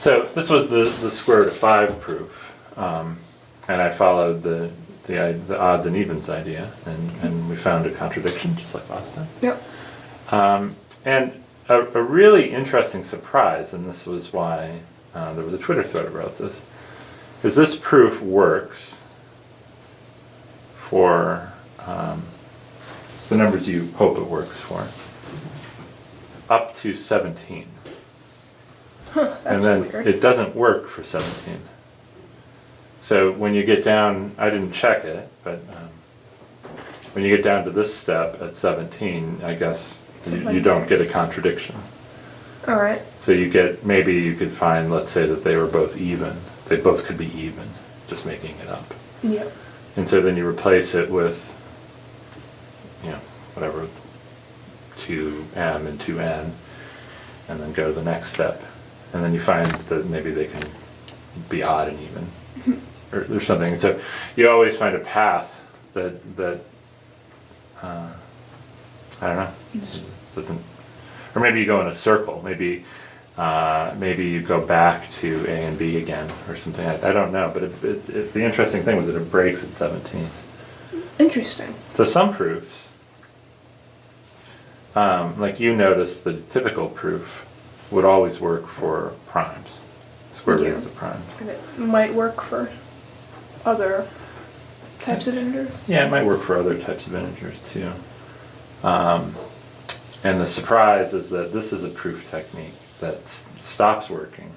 So this was the square root of 5 proof, and I followed the odds and evens idea, and we found a contradiction just like last time. Yep. And a really interesting surprise, and this was why there was a Twitter thread about this, is this proof works for the numbers you hope it works for, up to 17. Huh, And that's then weird. it doesn't work for 17. So when you get down, I didn't check it, but when you get down to this step at 17, I guess you don't get a contradiction. All right. So you get, maybe you could find, let's say that they were both even. They both could be even, just making it up. Yep. And so then you replace it with, you know, whatever, 2m and 2n, and then go to the next step. And then you find that maybe they can be odd and even, or something. And so you always find a path that I don't know, doesn't, or maybe you go in a circle. Maybe you go back to A and B again, or something. I don't know. But the interesting thing was that it breaks at 17. Interesting. So some proofs, like you noticed, the typical proof would always work for primes, square roots of primes. And it might work for other types of integers. Yeah, it might work for other types of integers too. And the surprise is that this is a proof technique that stops working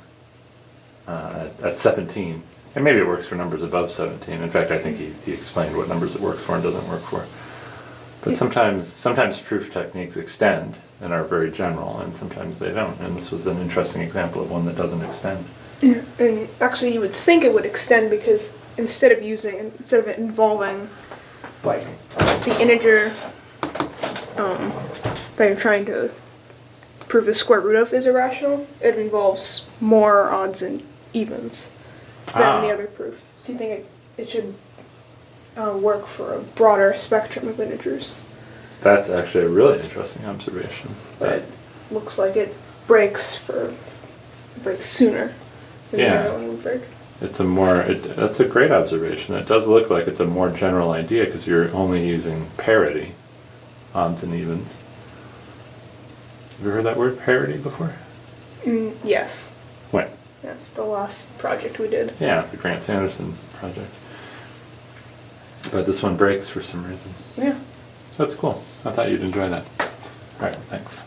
at 17. And maybe it works for numbers above 17. In fact, I think he explained what numbers it works for and doesn't work for. But sometimes proof techniques extend and are very general, and sometimes they don't. And this was an interesting example of one that doesn't extend. Yeah. And actually, you would think it would extend because instead of it involving like the integer that you're trying to prove the square root of is irrational, it involves more odds and evens than the other proof. So you think it should work for a broader spectrum of integers. That's actually a really interesting observation. But it looks like it breaks sooner than the other one would break. That's a great observation. It does look like it's a more general idea because you're only using parity, odds and evens. Have you heard that word parity before? Yes. When? That's the last project we did. Yeah, the Grant Sanderson project. But this one breaks for some reason. Yeah. That's cool. I thought you'd enjoy that. Alright, thanks.